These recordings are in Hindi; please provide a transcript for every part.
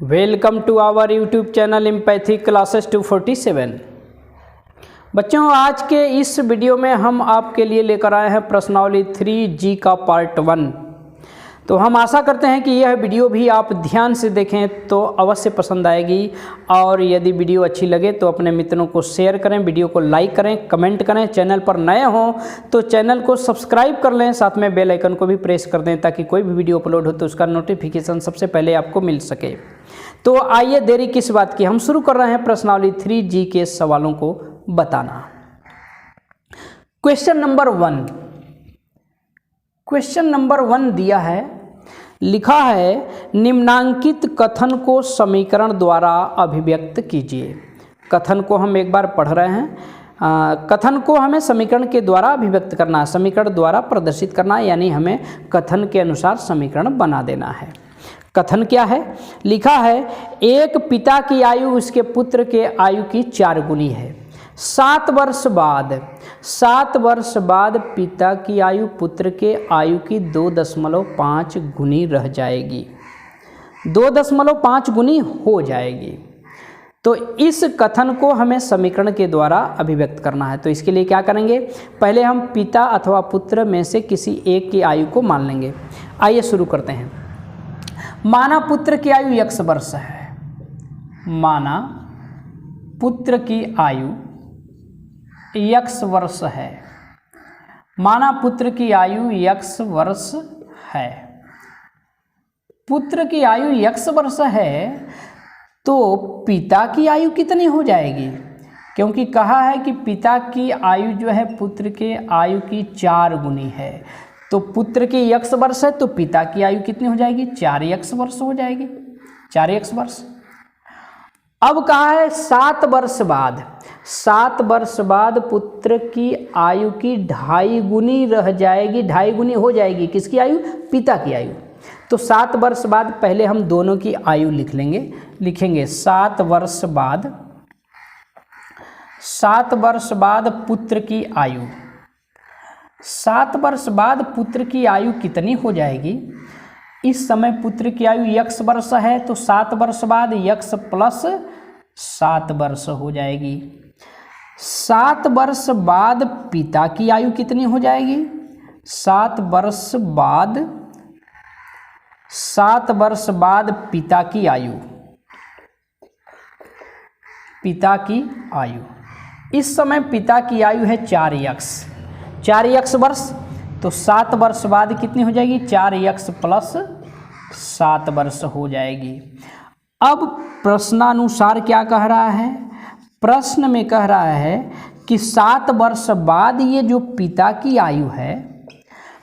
Welcome to our YouTube channel empathy classes 247। बच्चों, आज के इस वीडियो में हम आपके लिए लेकर आए हैं प्रश्नावली 3G का पार्ट 1। तो हम आशा करते हैं कि यह वीडियो भी आप ध्यान से देखें तो अवश्य पसंद आएगी। और यदि वीडियो अच्छी लगे तो अपने मित्रों को शेयर करें, वीडियो को लाइक करें, कमेंट करें। चैनल पर नए हों तो चैनल को सब्सक्राइब कर लें, साथ में बेल आइकन को भी प्रेस कर दें ताकि कोई भी वीडियो अपलोड हो तो उसका नोटिफिकेशन सबसे पहले आपको मिल सके। तो आइए, देरी किस बात की, हम शुरू कर रहे हैं प्रश्नावली 3G के सवालों को बताना। क्वेश्चन नंबर 1 दिया है, लिखा है निम्नांकित कथन को समीकरण द्वारा अभिव्यक्त कीजिए। कथन को हम एक बार पढ़ रहे हैं। कथन को हमें समीकरण के द्वारा अभिव्यक्त करना है, समीकरण द्वारा प्रदर्शित करना है, यानी हमें कथन के अनुसार समीकरण बना देना है। कथन क्या है? लिखा है एक पिता की आयु उसके पुत्र के आयु की 4 गुनी है। 7 वर्ष बाद पिता की आयु पुत्र के आयु की 2.5 गुनी रह जाएगी, 2.5 गुनी हो जाएगी। तो इस कथन को हमें समीकरण के द्वारा अभिव्यक्त करना है। तो इसके लिए क्या करेंगे, पहले हम पिता अथवा पुत्र में से किसी एक की आयु को मान लेंगे। आइए शुरू करते हैं। माना पुत्र की आयु x वर्ष है। माना पुत्र की आयु x वर्ष है। माना पुत्र की आयु x वर्ष है। पुत्र की आयु x वर्ष है तो पिता की आयु कितनी हो जाएगी? क्योंकि कहा है कि पिता की आयु जो है पुत्र के आयु की 4 गुनी है। तो पुत्र की x वर्ष है तो पिता की आयु कितनी हो जाएगी? 4x वर्ष हो जाएगी, 4x वर्ष। अब कहा है 7 वर्ष बाद पुत्र की आयु की 2.5 गुनी रह जाएगी, 2.5 गुनी हो जाएगी। किसकी आयु? पिता की आयु। तो 7 वर्ष बाद पहले हम दोनों की आयु लिखेंगे 7 वर्ष बाद पुत्र की आयु। 7 वर्ष बाद पुत्र की आयु कितनी हो जाएगी? इस समय पुत्र की आयु x वर्ष है तो 7 वर्ष बाद x प्लस 7 वर्ष हो जाएगी। 7 वर्ष बाद पिता की आयु कितनी हो जाएगी? 7 वर्ष बाद पिता की आयु। इस समय पिता की आयु है 4x वर्ष। तो 7 वर्ष बाद कितनी हो जाएगी? 4x प्लस 7 वर्ष हो जाएगी। अब प्रश्नानुसार क्या कह रहा है? प्रश्न में कह रहा है कि 7 वर्ष बाद ये जो पिता की आयु है,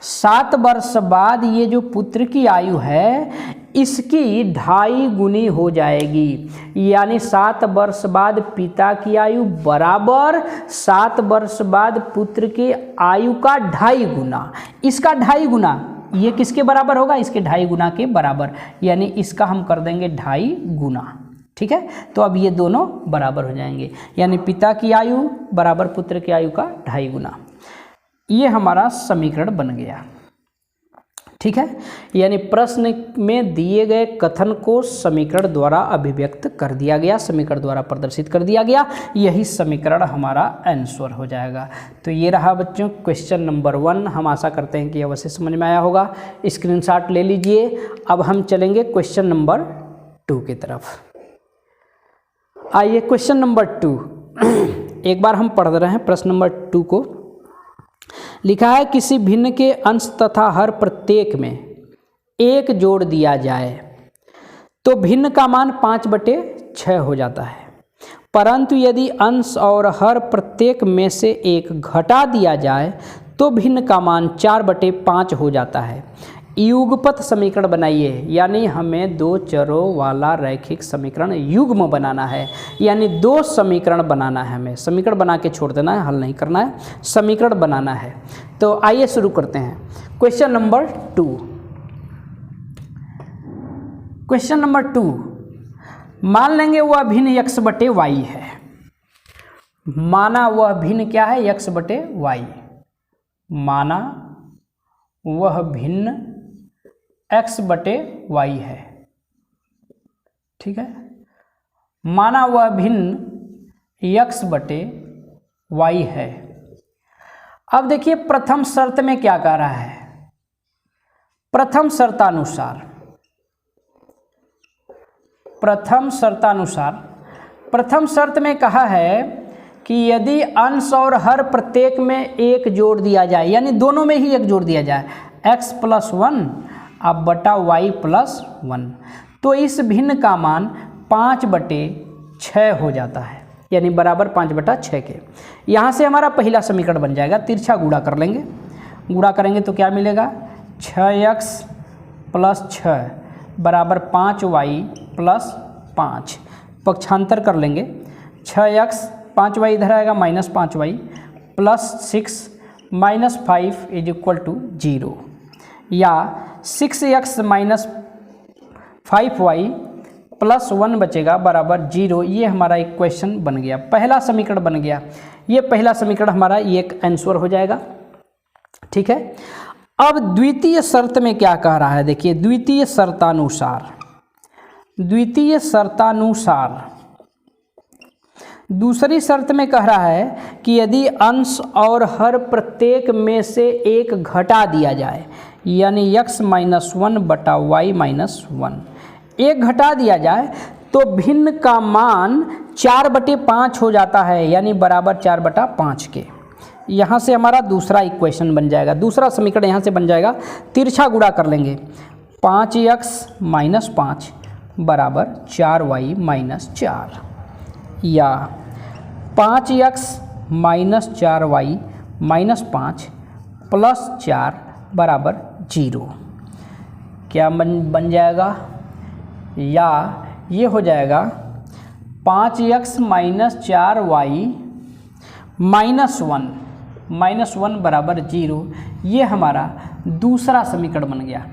7 वर्ष बाद ये जो पुत्र की आयु है, इसकी 2.5 गुनी हो जाएगी। यानी 7 वर्ष बाद पिता की आयु बराबर 7 वर्ष बाद पुत्र की आयु का 2.5 गुना। इसका 2.5 गुना ये किसके बराबर होगा? इसके 2.5 गुना के बराबर, यानी इसका हम कर देंगे 2.5 गुना। ठीक है, तो अब ये दोनों बराबर हो जाएंगे, यानी पिता की आयु बराबर पुत्र की आयु का 2.5 गुना। ये हमारा समीकरण बन गया। ठीक है, यानी प्रश्न में दिए गए कथन को समीकरण द्वारा अभिव्यक्त कर दिया गया, समीकरण द्वारा प्रदर्शित कर दिया गया। यही समीकरण हमारा आंसर हो जाएगा। तो ये रहा बच्चों क्वेश्चन नंबर 1। हम आशा करते हैं कि अवश्य समझ में आया होगा। स्क्रीनशॉट ले लीजिए। अब हम चलेंगे क्वेश्चन नंबर 2 की तरफ। आइए क्वेश्चन नंबर 2 एक बार हम पढ़ रहे हैं प्रश्न नंबर 2 को। लिखा है किसी भिन्न के अंश तथा हर प्रत्येक में 1 जोड़ दिया जाए तो भिन्न का मान 5/6 हो जाता है, परंतु यदि अंश और हर प्रत्येक में से 1 घटा दिया जाए तो भिन्न का मान 4/5 हो जाता है। युगपत समीकरण बनाइए, यानी हमें 2 चरों वाला रैखिक समीकरण युग्म बनाना है, यानी 2 समीकरण बनाना है। हमें समीकरण बना के छोड़ देना है, हल नहीं करना है, समीकरण बनाना है। तो आइए शुरू करते हैं क्वेश्चन नंबर 2। क्वेश्चन नंबर 2, मान लेंगे वह भिन्न x/y है। माना वह भिन्न क्या है? x/y। माना वह भिन्न x बटे y है। ठीक है, माना वह भिन्न x बटे y है। अब देखिए प्रथम शर्त में क्या कह रहा है, प्रथम शर्तानुसार प्रथम शर्त में कहा है कि यदि अंश और हर प्रत्येक में एक जोड़ दिया जाए, यानी दोनों में ही एक जोड़ दिया जाए, x + 1 अब बटा y + 1, तो इस भिन्न का मान 5/6 हो जाता है, यानी बराबर 5/6 के। यहाँ से हमारा पहला समीकरण बन जाएगा, तिरछा गुणा कर लेंगे, गुणा करेंगे तो क्या मिलेगा, 6x + 6 बराबर 5y + 5, पक्षांतर कर लेंगे, 6x 5y इधर आएगा -5y + 6 - 5 = 0, या 6x - 5y + 1 बचेगा बराबर 0। ये हमारा इक्वेशन बन गया, पहला समीकरण बन गया। ये पहला समीकरण हमारा एक आंसर हो जाएगा। ठीक है, अब द्वितीय शर्त में क्या कह रहा है, देखिए द्वितीय शर्तानुसार दूसरी शर्त में कह रहा है कि यदि अंश और हर प्रत्येक में से एक घटा दिया जाए, यानी x - 1 बटा y - 1 एक घटा दिया जाए, तो भिन्न का मान 4/5 हो जाता है, यानी बराबर 4/5 के। यहाँ से हमारा दूसरा इक्वेशन बन जाएगा, दूसरा समीकरण यहाँ से बन जाएगा, तिरछा गुणा कर लेंगे, 5x - 5 बराबर 4y - 4, या 5x - 4y - 5 + 4 बराबर 0। क्या बन जाएगा, या ये हो जाएगा 5x - 4y - 1 बराबर 0। ये हमारा दूसरा समीकरण बन गया।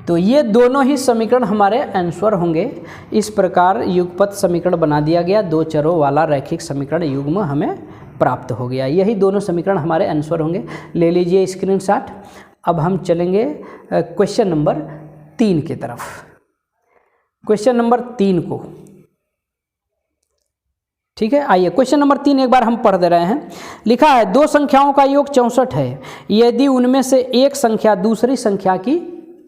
तो ये दोनों ही समीकरण हमारे आंसर होंगे। इस प्रकार युगपत समीकरण बना दिया गया, दो चरों वाला रैखिक समीकरण युग्म हमें प्राप्त हो गया। यही दोनों समीकरण हमारे आंसर होंगे। ले लीजिए स्क्रीनशॉट। अब हम चलेंगे क्वेश्चन नंबर 3 की तरफ। क्वेश्चन नंबर 3 को, ठीक है, आइए क्वेश्चन नंबर 3 एक बार हम पढ़ दे रहे हैं। लिखा है, दो संख्याओं का योग 64 है यदि उनमें से एक संख्या दूसरी संख्या की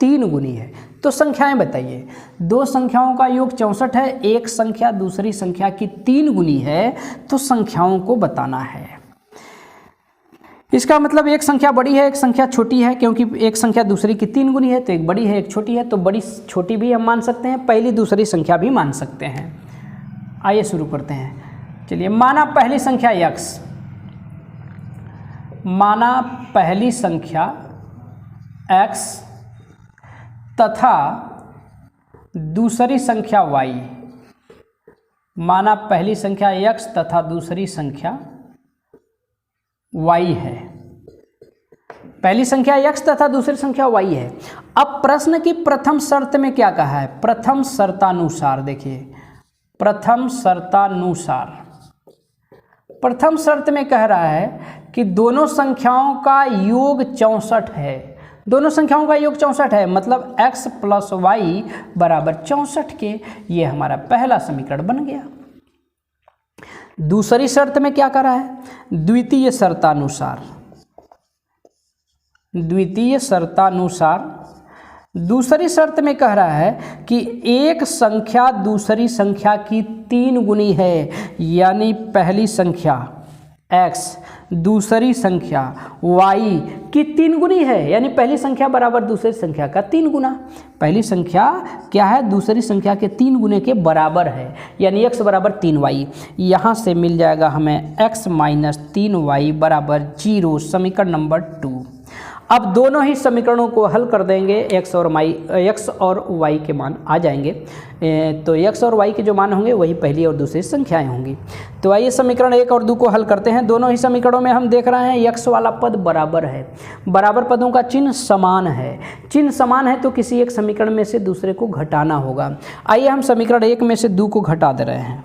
3 गुनी है। तो संख्याएं बताइए। दो संख्याओं का योग 64 है, एक संख्या दूसरी संख्या की 3 गुनी है, तो संख्याओं को बताना है। इसका मतलब एक संख्या बड़ी है, एक संख्या छोटी है, क्योंकि एक संख्या दूसरी की 3 गुनी है, तो एक बड़ी है एक छोटी है, तो बड़ी छोटी भी हम मान सकते हैं, पहली दूसरी संख्या भी मान सकते हैं। आइए शुरू करते हैं। चलिए, माना पहली संख्या x, माना पहली संख्या x तथा दूसरी संख्या y, माना पहली संख्या x तथा दूसरी संख्या y है। पहली संख्या x तथा दूसरी संख्या y है। अब प्रश्न की प्रथम शर्त में क्या कहा है, प्रथम शर्तानुसार। देखिए, प्रथम शर्तानुसार, प्रथम शर्त में कह रहा है कि दोनों संख्याओं का योग 64 है। दोनों संख्याओं का योग 64 है, मतलब x + y बराबर 64 के। ये हमारा पहला समीकरण बन गया। दूसरी शर्त में क्या कर रहा है, द्वितीय शर्तानुसार। द्वितीय शर्तानुसार दूसरी शर्त में कह रहा है कि एक संख्या दूसरी संख्या की 3 गुनी है, यानी पहली संख्या x दूसरी संख्या y की 3 गुनी है, यानी पहली संख्या बराबर दूसरी संख्या का 3 गुना। पहली संख्या क्या है, दूसरी संख्या के 3 गुने के बराबर है, यानी x बराबर 3y। यहाँ से मिल जाएगा हमें x - 3y बराबर 0, समीकरण नंबर 2। अब दोनों ही समीकरणों को हल कर देंगे, x और y के मान आ जाएंगे। तो x और y के जो मान होंगे वही पहली और दूसरी संख्याएं होंगी। तो आइए समीकरण 1 और 2 को हल करते हैं। दोनों ही समीकरणों में हम देख रहे हैं x वाला पद बराबर है, बराबर पदों का चिन्ह समान है। चिन्ह समान है तो किसी एक समीकरण में से दूसरे को घटाना होगा। आइए हम समीकरण 1 में से 2 को घटा दे रहे हैं।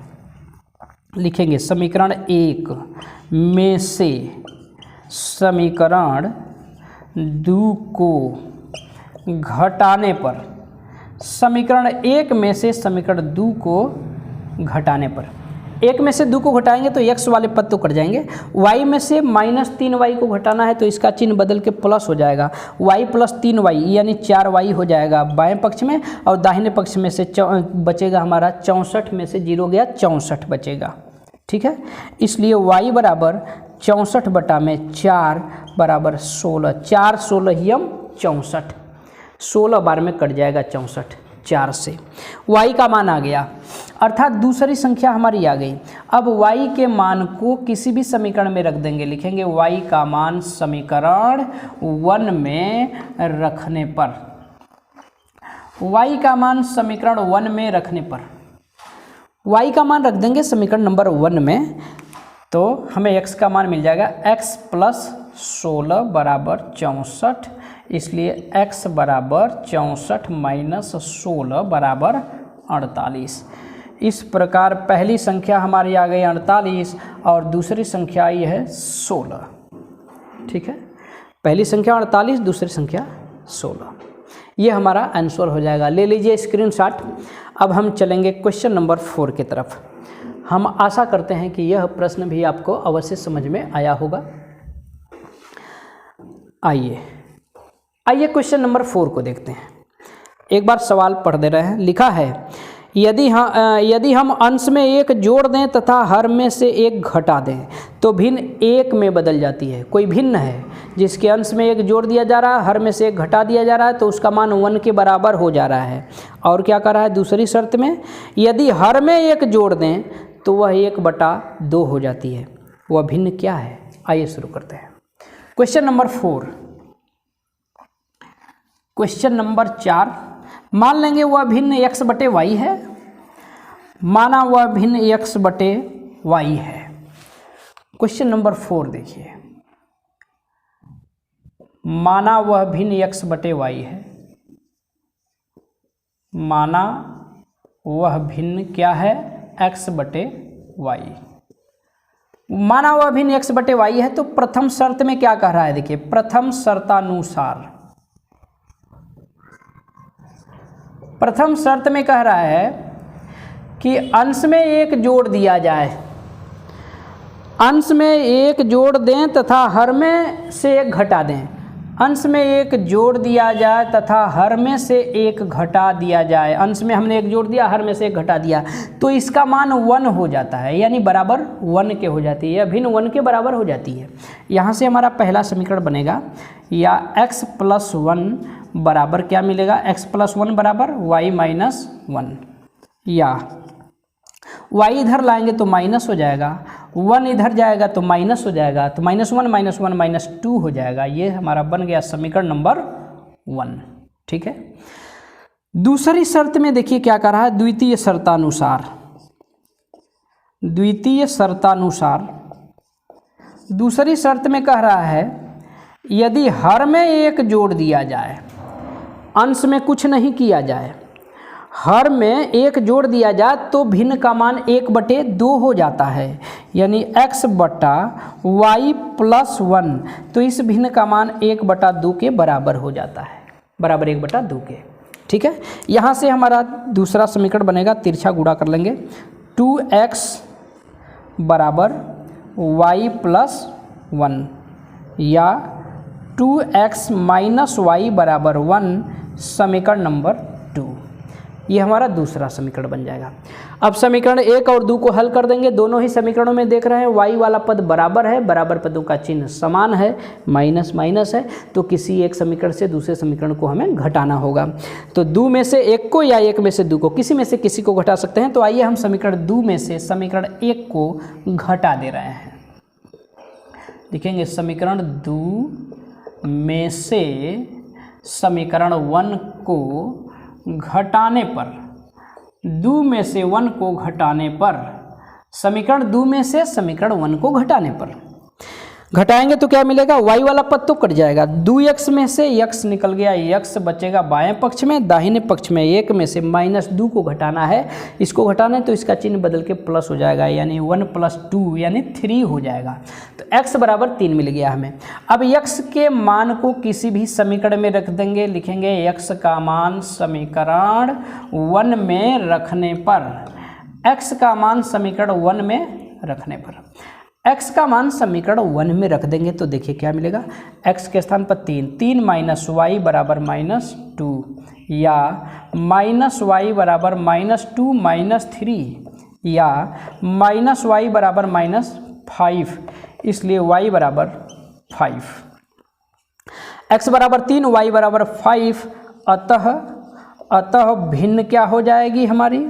लिखेंगे समीकरण 1 में से समीकरण 2 को घटाने पर, समीकरण 1 में से समीकरण 2 को घटाने पर, 1 में से 2 को घटाएंगे तो x वाले पद तो कट जाएंगे, y में से -3y को घटाना है तो इसका चिन्ह बदल के प्लस हो जाएगा, y + 3y यानी 4y हो जाएगा बाएं पक्ष में, और दाहिने पक्ष में से बचेगा हमारा 64 में से 0 गया 64 बचेगा। ठीक है, इसलिए y बराबर 64/4 बराबर 16, 4 16 64, 16 बार में कट जाएगा 64, 4 से y का मान आ गया, अर्थात दूसरी संख्या हमारी आ गई। अब y के मान को किसी भी समीकरण में रख देंगे, लिखेंगे y का मान समीकरण 1 में रखने पर, y का मान समीकरण 1 में रखने पर, y का मान रख देंगे समीकरण नंबर 1 में, तो हमें x का मान मिल जाएगा x + 16 बराबर 64, इसलिए x बराबर 64 - 16 बराबर 48। इस प्रकार पहली संख्या हमारी आ गई 48 और दूसरी संख्या आई है 16। ठीक है, पहली संख्या 48, दूसरी संख्या 16। ये हमारा आंसर हो जाएगा, ले लीजिए स्क्रीनशॉट। अब हम चलेंगे क्वेश्चन नंबर 4 की तरफ। हम आशा करते हैं कि यह प्रश्न भी आपको अवश्य समझ में आया होगा। आइए क्वेश्चन नंबर 4 को देखते हैं। एक बार सवाल पढ़ दे रहे हैं। लिखा है यदि हम अंश में 1 जोड़ दें तथा हर में से 1 घटा दें तो भिन्न 1 में बदल जाती है। कोई भिन्न है जिसके अंश में 1 जोड़ दिया जा रहा है, हर में से 1 घटा दिया जा रहा है, तो उसका मान 1 के बराबर हो जा रहा है। और क्या कर रहा है दूसरी शर्त में, यदि हर में 1 जोड़ दें तो वह 1/2 हो जाती है। वह भिन्न क्या है? आइए शुरू करते हैं। Question number 4। क्वेश्चन नंबर 4, मान लेंगे वह भिन्न x/y है। माना वह भिन्न x/y है। क्वेश्चन नंबर 4 देखिए, माना वह भिन्न x/y है। माना वह भिन्न क्या है? x/y। माना वह भिन्न x/y है तो प्रथम शर्त में क्या कह रहा है? देखिए, प्रथम शर्तानुसार, प्रथम शर्त में कह रहा है कि अंश में 1 जोड़ दिया जाए, अंश में 1 जोड़ दें तथा हर में से 1 घटा दें। अंश में 1 जोड़ दिया जाए तथा हर में से 1 घटा दिया जाए। अंश में हमने 1 जोड़ दिया, हर में से 1 घटा दिया, तो इसका मान 1 हो जाता है, यानी बराबर 1 के हो जाती है, या भिन्न 1 के बराबर हो जाती है। यहाँ से हमारा पहला समीकरण बनेगा, या x + 1 बराबर क्या मिलेगा? x + 1 बराबर y - 1, या y इधर लाएंगे तो माइनस हो जाएगा, 1 इधर जाएगा तो माइनस हो जाएगा, तो -1 - 1 -2 हो जाएगा। ये हमारा बन गया समीकरण नंबर 1। ठीक है, दूसरी शर्त में देखिए क्या कर रहा है, द्वितीय शर्तानुसार। द्वितीय शर्तानुसार दूसरी शर्त में कह रहा है यदि हर में 1 जोड़ दिया जाए, अंश में कुछ नहीं किया जाए, हर में 1 जोड़ दिया जाए तो भिन्न का मान 1/2 हो जाता है, यानी x/y + 1, तो इस भिन्न का मान 1/2 के बराबर हो जाता है, बराबर 1/2 के। ठीक है, यहाँ से हमारा दूसरा समीकरण बनेगा, तिरछा गुणा कर लेंगे, 2x बराबर y + 1, या 2x - y बराबर 1, समीकरण नंबर 2। ये हमारा दूसरा समीकरण बन जाएगा। अब समीकरण 1 और 2 को हल कर देंगे। दोनों ही समीकरणों में देख रहे हैं y वाला पद बराबर है, बराबर पदों का चिन्ह समान है, माइनस माइनस है, तो किसी एक समीकरण से दूसरे समीकरण को हमें घटाना होगा। तो 2 में से 1 को या 1 में से 2 को, किसी में से किसी को घटा सकते हैं। तो आइए हम समीकरण 2 में से समीकरण 1 को घटा दे रहे हैं। लिखेंगे समीकरण 2 में से समीकरण 1 को घटाने पर, 2 में से 1 को घटाने पर, समीकरण 2 में से समीकरण 1 को घटाने पर, घटाएंगे तो क्या मिलेगा, y वाला पद तो कट जाएगा, 2x में से x निकल गया, x बचेगा बाएं पक्ष में, दाहिने पक्ष में 1 में से -2 को घटाना है, इसको घटाना है तो इसका चिन्ह बदल के प्लस हो जाएगा, यानी 1 + 2 यानी 3 हो जाएगा। तो x बराबर 3 मिल गया हमें। अब x के मान को किसी भी समीकरण में रख देंगे, लिखेंगे x का मान समीकरण 1 में रखने पर, x का मान समीकरण 1 में रखने पर, x का मान समीकरण 1 में रख देंगे तो देखिए क्या मिलेगा, x के स्थान पर 3 -y बराबर -2 या -y बराबर -2 -3 या -y बराबर -5, इसलिए y बराबर 5, x बराबर 3 y बराबर 5, अतः भिन्न क्या हो जाएगी हमारी,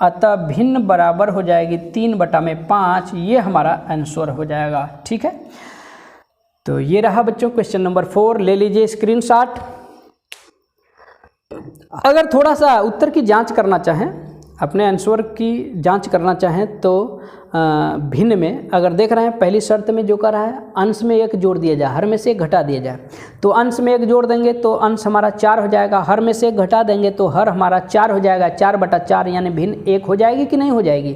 अतः भिन्न बराबर हो जाएगी 3/5, ये हमारा आंसर हो जाएगा। ठीक है, तो ये रहा बच्चों क्वेश्चन नंबर 4, ले लीजिए स्क्रीनशॉट। अगर थोड़ा सा उत्तर की जांच करना चाहें, अपने आंसर की जांच करना चाहें तो भिन्न में अगर देख रहे हैं पहली शर्त में जो कर रहा है अंश में 1 जोड़ दिया जाए, हर में से 1 घटा दिया जाए, तो अंश में 1 जोड़ देंगे तो अंश हमारा 4 हो जाएगा, हर में से 1 घटा देंगे तो हर हमारा 4 हो जाएगा, 4/4 यानी भिन्न 1 हो जाएगी कि नहीं हो जाएगी,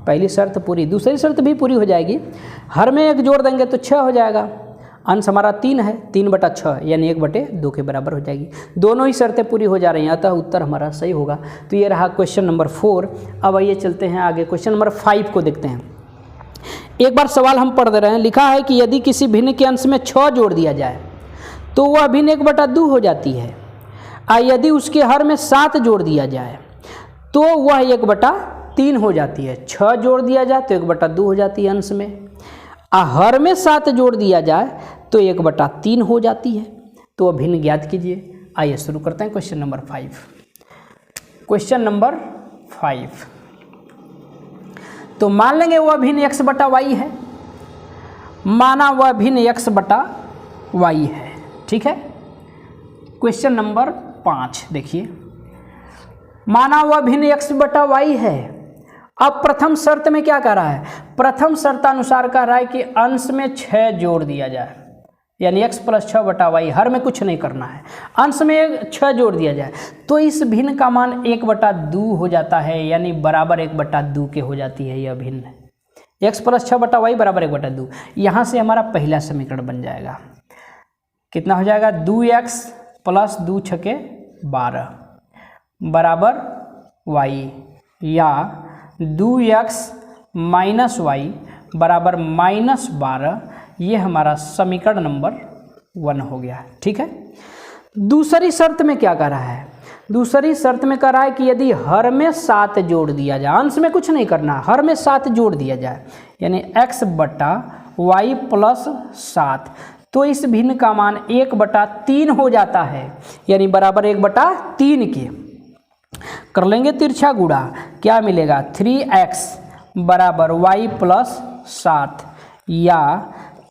पहली शर्त पूरी। दूसरी शर्त भी पूरी हो जाएगी, हर में 1 जोड़ देंगे तो 6 हो जाएगा, अंश हमारा 3 है, 3/6 यानी 1/2 के बराबर हो जाएगी। दोनों ही शर्तें पूरी हो जा रही हैं, अतः उत्तर हमारा सही होगा। तो ये रहा क्वेश्चन नंबर 4। अब आइए चलते हैं आगे, क्वेश्चन नंबर 5 को देखते हैं। एक बार सवाल हम पढ़ दे रहे हैं, लिखा है कि यदि किसी भिन्न के अंश में 6 जोड़ दिया जाए तो वह भिन्न 1/2 हो जाती है, और यदि उसके हर में 7 जोड़ दिया जाए तो वह 1/3 हो जाती है। 6 जोड़ दिया जाए तो 1/2 हो जाती है अंश में, और हर में 7 जोड़ दिया जाए तो 1/3 हो जाती है। तो वह भिन्न ज्ञात कीजिए। आइए शुरू करते हैं क्वेश्चन नंबर 5। क्वेश्चन नंबर 5, तो मान लेंगे वह भिन्न x/y है, माना वह भिन्न x/y है। ठीक है, क्वेश्चन नंबर 5 देखिए, माना वह भिन्न x/y है। अब प्रथम शर्त में क्या कह रहा है, प्रथम शर्तानुसार कह रहा है कि अंश में 6 जोड़ दिया जाए, यानी x + 6/y, हर में कुछ नहीं करना है, अंश में 6 जोड़ दिया जाए तो इस भिन्न का मान 1/2 हो जाता है, यानी बराबर 1/2 के हो जाती है यह भिन्न, x + 6/y बराबर 1/2। यहाँ से हमारा पहला समीकरण बन जाएगा, कितना हो जाएगा, 2x + 2 × 6 = 12 बराबर y, या 2x - y बराबर -12, ये हमारा समीकरण नंबर 1 हो गया। ठीक है, दूसरी शर्त में क्या कर रहा है, दूसरी शर्त में कह रहा है कि यदि हर में 7 जोड़ दिया जाए, अंश में कुछ नहीं करना, हर में 7 जोड़ दिया जाए, यानी x/y + 7, तो इस भिन्न का मान 1/3 हो जाता है, यानी बराबर 1/3 के। कर लेंगे तिरछा गुणा, क्या मिलेगा, 3x बराबर y + 7 या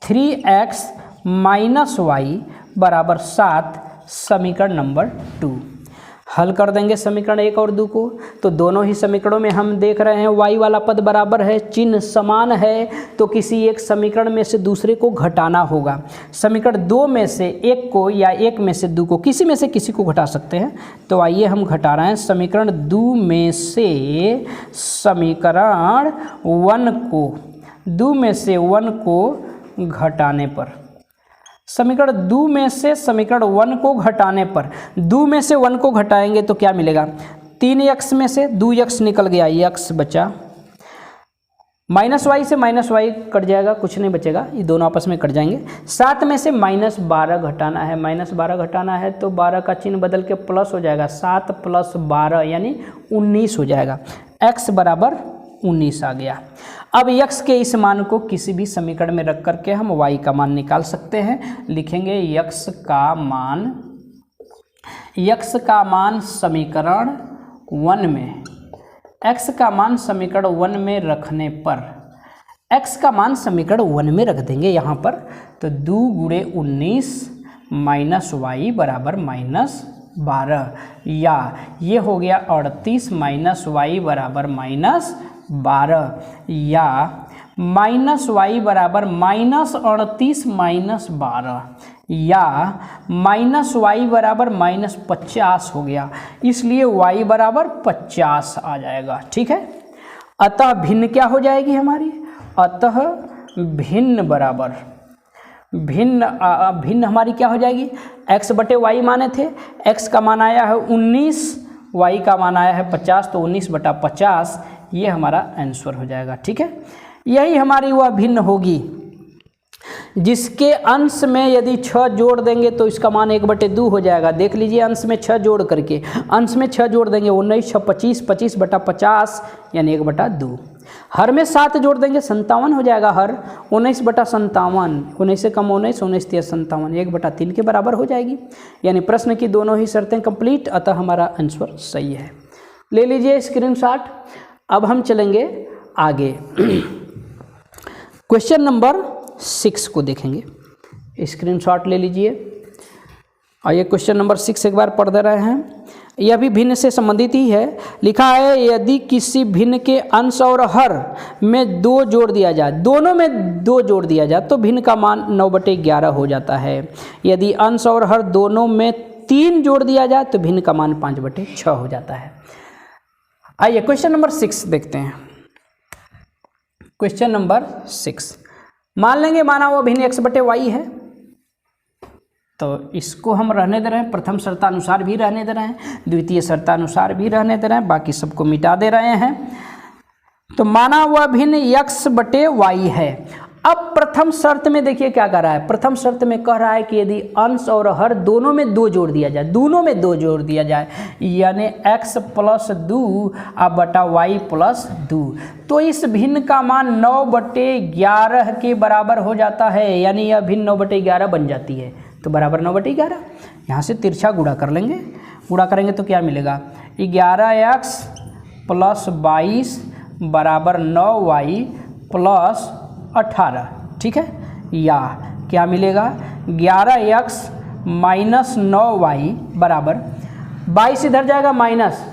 3x - y बराबर 7, समीकरण नंबर 2। हल कर देंगे समीकरण 1 और 2 को, तो दोनों ही समीकरणों में हम देख रहे हैं y वाला पद बराबर है, चिन्ह समान है, तो किसी एक समीकरण में से दूसरे को घटाना होगा। समीकरण 2 में से 1 को या 1 में से 2 को, किसी में से किसी को घटा सकते हैं। तो आइए हम घटा रहे हैं समीकरण 2 में से समीकरण 1 को, 2 में से 1 को घटाने पर, समीकरण 2 में से समीकरण 1 को घटाने पर, 2 में से 1 को घटाएंगे तो क्या मिलेगा, 3x में से 2x निकल गया, x बचा, -y से -y कट जाएगा, कुछ नहीं बचेगा, ये दोनों आपस में कट जाएंगे। 7 में से -12 घटाना है, -12 घटाना है तो 12 का चिन्ह बदल के प्लस हो जाएगा, 7 + 12 यानी 19 हो जाएगा, x बराबर 19 आ गया। अब x के इस मान को किसी भी समीकरण में रख करके हम y का मान निकाल सकते हैं। लिखेंगे x का मान समीकरण 1 में, x का मान समीकरण 1 में रखने पर, x का मान समीकरण 1 में रख देंगे यहाँ पर, तो 2 × 19 - y बराबर -12, या ये हो गया 38 - y बराबर -12, या -y बराबर -38 -12 या -y बराबर -50 हो गया, इसलिए y बराबर 50 आ जाएगा। ठीक है, अतः भिन्न क्या हो जाएगी हमारी, अतः भिन्न बराबर भिन्न हमारी क्या हो जाएगी, x बटे y माने थे, x का मान आया है 19, y का मान आया है 50, तो 19/50 ये हमारा आंसर हो जाएगा। ठीक है, यही हमारी वह भिन्न होगी जिसके अंश में यदि 6 जोड़ देंगे तो इसका मान 1/2 हो जाएगा। देख लीजिए, अंश में 6 जोड़ करके, अंश में 6 जोड़ देंगे 19 6 25, 25/50 यानी 1/2। हर में 7 जोड़ देंगे 57 हो जाएगा, हर 19/57, 19 से कम 19, 19 3 57, 1/3 के बराबर हो जाएगी। यानी प्रश्न की दोनों ही शर्तें कंप्लीट, अतः हमारा आंसर सही है। ले लीजिए स्क्रीनशॉट। अब हम चलेंगे आगे क्वेश्चन नंबर 6 को देखेंगे। स्क्रीनशॉट ले लीजिए। और ये क्वेश्चन नंबर 6 एक बार पढ़ दे रहे हैं। यह भी भिन्न से संबंधित ही है। लिखा है, यदि किसी भिन्न के अंश और हर में 2 जोड़ दिया जाए, दोनों में 2 जोड़ दिया जाए तो भिन्न का मान 9/11 हो जाता है। यदि अंश और हर दोनों में 3 जोड़ दिया जाए तो भिन्न का मान 5/6 हो जाता है। आइए क्वेश्चन नंबर 6 देखते हैं। क्वेश्चन नंबर 6, मान लेंगे माना हुआ भिन्न x/y है, तो इसको हम रहने दे रहे हैं, प्रथम शर्तानुसार भी रहने दे रहे हैं, द्वितीय शर्तानुसार भी रहने दे रहे हैं, बाकी सबको मिटा दे रहे हैं। तो माना हुआ भिन्न x/y है। अब प्रथम शर्त में देखिए क्या कर रहा है, प्रथम शर्त में कह रहा है कि यदि अंश और हर दोनों में 2 जोड़ दिया जाए, दोनों में 2 जोड़ दिया जाए, यानी x + 2 बटा y + 2, तो इस भिन्न का मान 9/11 के बराबर हो जाता है। यानी यह भिन्न 9/11 बन जाती है, तो बराबर 9/11। यहाँ से तिरछा गुणा कर लेंगे, गुणा करेंगे तो क्या मिलेगा, 11x + 22 बराबर 9y + 18। ठीक है, या क्या मिलेगा, 11x - 9y बराबर 22 इधर जाएगा माइनस,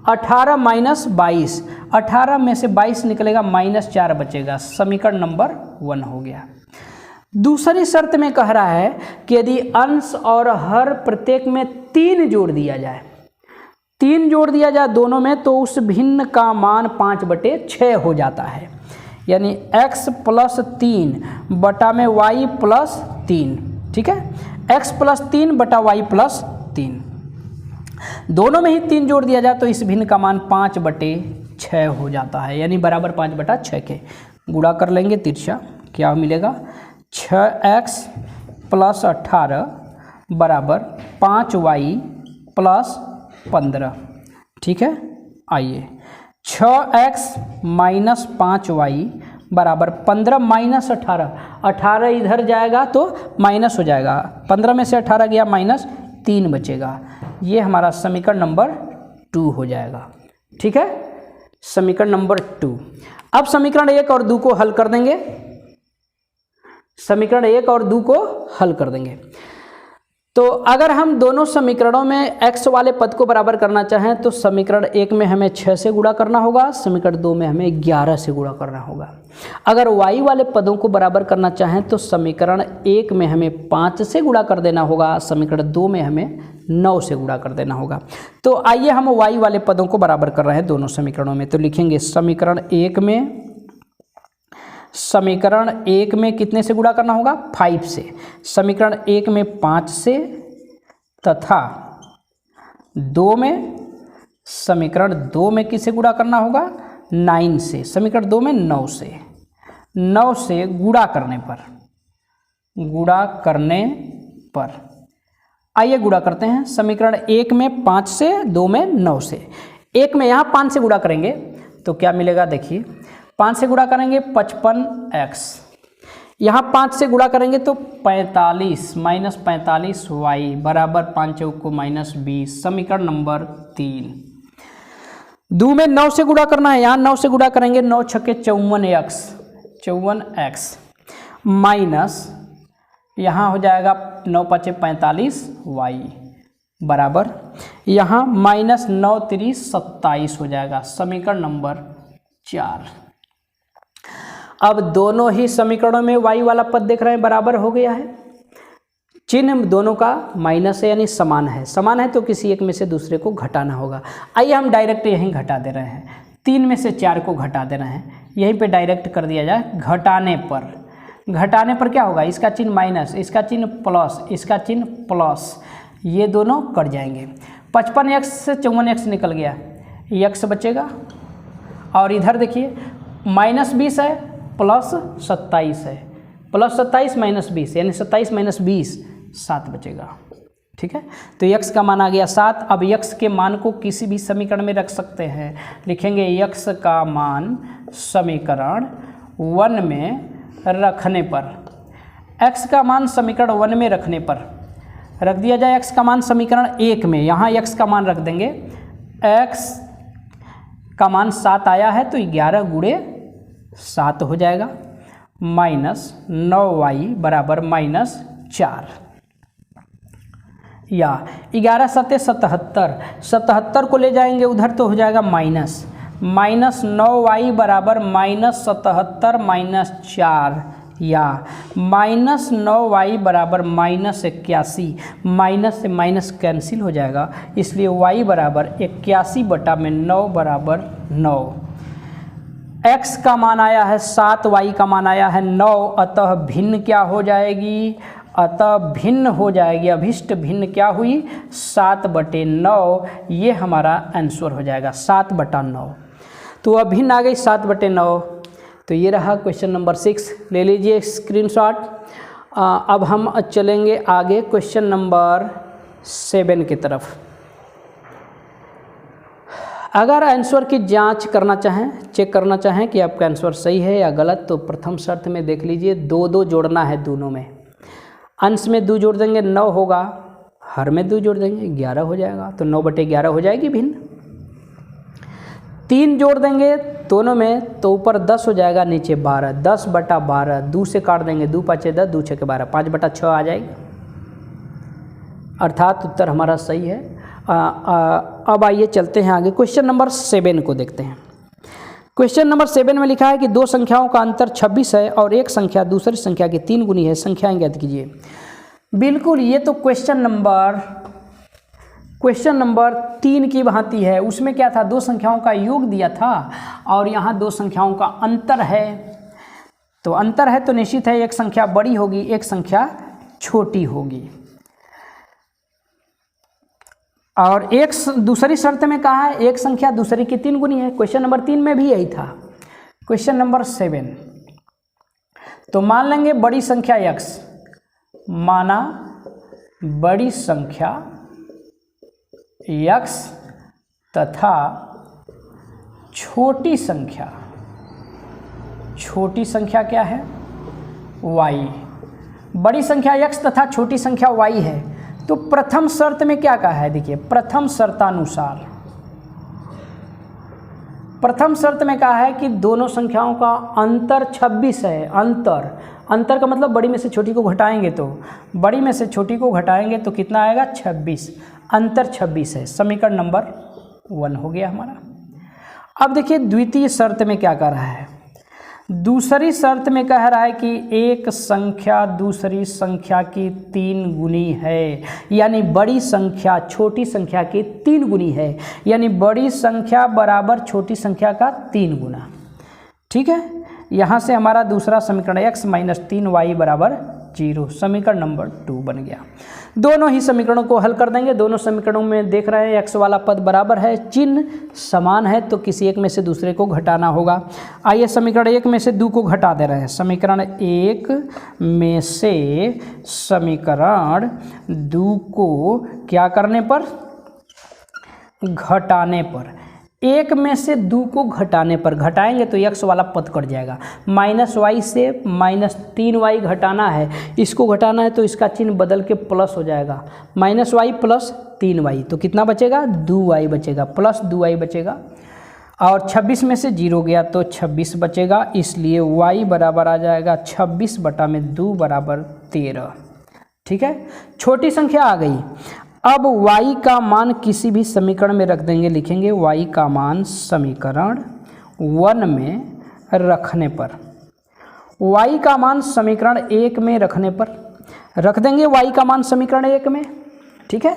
18 - 22, 18 में से 22 निकलेगा -4 बचेगा। समीकरण नंबर 1 हो गया। दूसरी शर्त में कह रहा है कि यदि अंश और हर प्रत्येक में 3 जोड़ दिया जाए, 3 जोड़ दिया जाए दोनों में, तो उस भिन्न का मान 5/6 हो जाता है। यानी x + 3 बटा में y + 3। ठीक है, x + 3 बटा y + 3, दोनों में ही 3 जोड़ दिया जाए तो इस भिन्न का मान 5/6 हो जाता है। यानी बराबर 5/6 के। गुणा कर लेंगे तिरछा, क्या मिलेगा, 6x + 18 बराबर 5y + 15। ठीक है, आइए 6x - 5y बराबर 15 - 18, 18 इधर जाएगा तो माइनस हो जाएगा, 15 में से 18 गया माइनस, 3 बचेगा। ये हमारा समीकरण नंबर 2 हो जाएगा। ठीक है, समीकरण नंबर 2। अब समीकरण 1 और 2 को हल कर देंगे, समीकरण 1 और 2 को हल कर देंगे। तो अगर हम दोनों समीकरणों में x वाले पद को बराबर करना चाहें तो समीकरण 1 में हमें 6 से गुणा करना होगा, समीकरण 2 में हमें 11 से गुणा करना होगा। अगर y वाले पदों को बराबर करना चाहें तो समीकरण 1 में हमें 5 से गुणा कर देना होगा, समीकरण 2 में हमें 9 से गुणा कर देना होगा। तो आइए हम y वाले पदों को बराबर कर रहे हैं दोनों समीकरणों में। तो लिखेंगे समीकरण 1 में कितने से गुणा करना होगा, 5 से। समीकरण 1 में 5 से तथा 2 में, समीकरण 2 में किससे गुणा करना होगा, 9 से। समीकरण 2 में 9 से, 9 से गुणा करने पर आइए गुणा करते हैं। समीकरण 1 में 5 से, 2 में 9 से। 1 में यहाँ 5 से गुणा करेंगे तो क्या मिलेगा, देखिए 5 से गुणा करेंगे 55x, यहाँ 5 से गुणा करेंगे तो 45 - 45y बराबर 5 चौक को -20। समीकरण नंबर 3। 2 में 9 से गुणा करना है, यहाँ 9 से गुणा करेंगे, 9 छक्के 54x माइनस, यहाँ हो जाएगा 9 × 5 = 45y बराबर, यहाँ -9 × 3 = 27 हो जाएगा। समीकरण नंबर 4। अब दोनों ही समीकरणों में y वाला पद देख रहे हैं बराबर हो गया है, चिन्ह दोनों का माइनस है यानी समान है। समान है तो किसी एक में से दूसरे को घटाना होगा। आइए हम डायरेक्ट यहीं घटा दे रहे हैं, 3 में से 4 को घटा दे रहे हैं, यहीं पे डायरेक्ट कर दिया जाए। घटाने पर क्या होगा, इसका चिन्ह माइनस, इसका चिन्ह प्लस, इसका चिन्ह प्लस, ये दोनों कट जाएंगे। 55x से 54x निकल गया, x बचेगा। और इधर देखिए -20 है प्लस 27 है, प्लस 27 माइनस 20 यानी 27 माइनस 20 7 बचेगा। ठीक है, तो x का मान आ गया 7। अब x के मान को किसी भी समीकरण में रख सकते हैं, लिखेंगे x का मान समीकरण 1 में रखने पर, x का मान समीकरण 1 में रखने पर रख दिया जाए। x का मान समीकरण 1 में, यहाँ x का मान रख देंगे, x का मान 7 आया है तो 11 गुणे 7 हो जाएगा, -9y बराबर -4, या 11 7 77, 77 को ले जाएंगे उधर तो हो जाएगा -9y बराबर -77 -4, या -9y बराबर -81, माइनस से माइनस कैंसिल हो जाएगा, इसलिए y बराबर 81 बटा में 9 बराबर 9। x का मान आया है 7, y का मान आया है 9, अतः भिन्न क्या हो जाएगी, अतः भिन्न हो जाएगी, अभिष्ट भिन्न क्या हुई 7/9, ये हमारा आंसर हो जाएगा 7/9। तो अभिन्न आ गई 7/9। तो ये रहा क्वेश्चन नंबर 6, ले लीजिए स्क्रीनशॉट। अब हम चलेंगे आगे क्वेश्चन नंबर 7 की तरफ। अगर आंसर की जांच करना चाहें, चेक करना चाहें कि आपका आंसर सही है या गलत, तो प्रथम शर्त में देख लीजिए 2 जोड़ना है दोनों में। अंश में 2 जोड़ देंगे 9 होगा, हर में 2 जोड़ देंगे 11 हो जाएगा, तो 9/11 हो जाएगी भिन्न। 3 जोड़ देंगे दोनों में तो ऊपर 10 हो जाएगा, नीचे 12, 10/12, 2 से काट देंगे, 2 5 10, 2 6 12, 5/6 आ जाएगी, अर्थात उत्तर हमारा सही है। अब आइए चलते हैं आगे, क्वेश्चन नंबर 7 को देखते हैं। क्वेश्चन नंबर 7 में लिखा है कि 2 संख्याओं का अंतर 26 है और एक संख्या दूसरी संख्या की 3 गुनी है, संख्याएं ज्ञात कीजिए। बिल्कुल, ये तो क्वेश्चन नंबर 3 की भांति है। उसमें क्या था, 2 संख्याओं का योग दिया था और यहाँ 2 संख्याओं का अंतर है। तो अंतर है तो निश्चित है एक संख्या बड़ी होगी, एक संख्या छोटी होगी। और एक दूसरी शर्त में कहा है एक संख्या दूसरी की 3 गुनी है। क्वेश्चन नंबर 3 में भी यही था। क्वेश्चन नंबर 7, तो मान लेंगे बड़ी संख्या x, माना बड़ी संख्या x तथा छोटी संख्या क्या है, y। बड़ी संख्या x तथा छोटी संख्या y है, तो प्रथम शर्त में क्या कहा है, देखिए प्रथम शर्त में कहा है कि दोनों संख्याओं का अंतर 26 है। अंतर का मतलब बड़ी में से छोटी को घटाएंगे तो कितना आएगा 26, अंतर 26 है। समीकरण नंबर 1 हो गया हमारा। अब देखिए द्वितीय शर्त में क्या कर रहा है, दूसरी शर्त में कह रहा है कि एक संख्या दूसरी संख्या की 3 गुनी है, यानी बड़ी संख्या छोटी संख्या की 3 गुनी है, यानी बड़ी संख्या बराबर छोटी संख्या का 3 गुना। ठीक है, यहाँ से हमारा दूसरा समीकरण x - 3y बराबर 0, समीकरण नंबर 2 बन गया। दोनों ही समीकरणों को हल कर देंगे। दोनों समीकरणों में देख रहे हैं x वाला पद बराबर है, चिन्ह समान है तो किसी एक में से दूसरे को घटाना होगा। आइए समीकरण 1 में से 2 को घटा दे रहे हैं। समीकरण 1 में से समीकरण 2 को क्या करने पर, घटाने पर। 1 में से 2 को घटाने पर, घटाएंगे तो x वाला पद कट जाएगा। -y से -3y घटाना है, इसको घटाना है तो इसका चिन्ह बदल के प्लस हो जाएगा, -y प्लस 3y, तो कितना बचेगा 2y बचेगा, प्लस 2y बचेगा। और 26 में से 0 गया तो 26 बचेगा, इसलिए y बराबर आ जाएगा 26/2 बराबर 13। ठीक है, छोटी संख्या आ गई। अब y का मान किसी भी समीकरण में रख देंगे, लिखेंगे y का मान समीकरण 1 में रखने पर। y का मान समीकरण 1 में रखने पर रख देंगे y का मान समीकरण 1 में, ठीक है।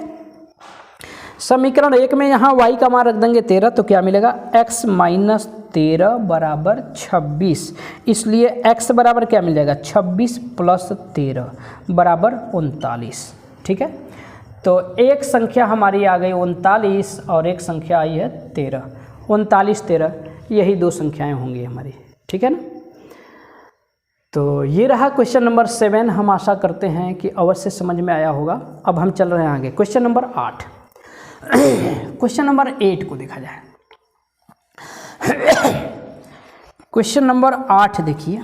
समीकरण 1 में यहाँ y का मान रख देंगे 13, तो क्या मिलेगा x माइनस 13 बराबर 26। इसलिए x बराबर क्या मिल जाएगा 26 प्लस 13 बराबर 39, ठीक है। तो एक संख्या हमारी आ गई 39 और एक संख्या आई है 13। 39 13 यही दो संख्याएं होंगी हमारी, ठीक है ना। तो ये रहा क्वेश्चन नंबर 7। हम आशा करते हैं कि अवश्य समझ में आया होगा। अब हम चल रहे हैं आगे क्वेश्चन नंबर 8। क्वेश्चन नंबर 8 को देखा जाए। क्वेश्चन नंबर 8 देखिए।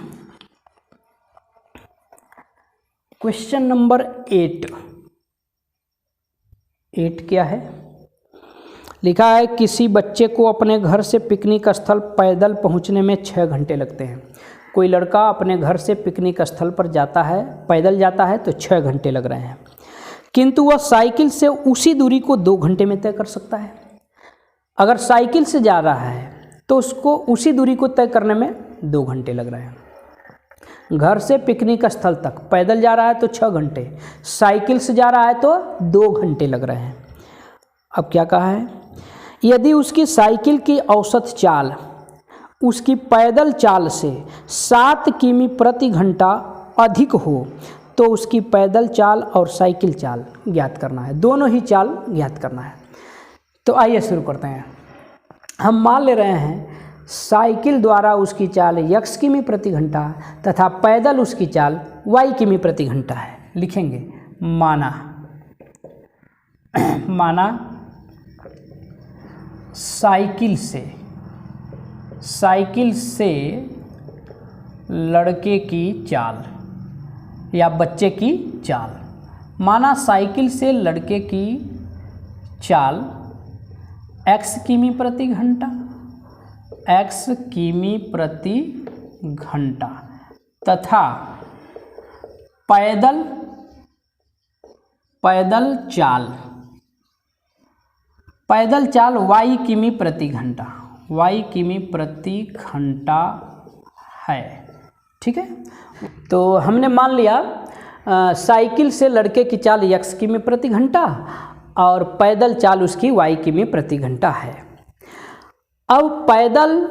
क्वेश्चन नंबर 8 क्या है? लिखा है किसी बच्चे को अपने घर से पिकनिक स्थल पैदल पहुंचने में 6 घंटे लगते हैं। कोई लड़का अपने घर से पिकनिक स्थल पर जाता है, पैदल जाता है तो 6 घंटे लग रहे हैं, किंतु वह साइकिल से उसी दूरी को 2 घंटे में तय कर सकता है। अगर साइकिल से जा रहा है तो उसको उसी दूरी को तय करने में 2 घंटे लग रहे हैं। घर से पिकनिक स्थल तक पैदल जा रहा है तो 6 घंटे, साइकिल से जा रहा है तो 2 घंटे लग रहे हैं। अब क्या कहा है? यदि उसकी साइकिल की औसत चाल उसकी पैदल चाल से 7 किमी प्रति घंटा अधिक हो तो उसकी पैदल चाल और साइकिल चाल ज्ञात करना है। दोनों ही चाल ज्ञात करना है। तो आइए शुरू करते हैं। हम मान ले रहे हैं साइकिल द्वारा उसकी चाल x किमी प्रति घंटा तथा पैदल उसकी चाल y किमी प्रति घंटा है। लिखेंगे माना साइकिल से लड़के की चाल या बच्चे की चाल। माना साइकिल से लड़के की चाल x किमी प्रति घंटा, x किमी प्रति घंटा तथा पैदल चाल y किमी प्रति घंटा, y किमी प्रति घंटा है, ठीक है। तो हमने मान लिया साइकिल से लड़के की चाल x किमी प्रति घंटा और पैदल चाल उसकी y किमी प्रति घंटा है। अब पैदल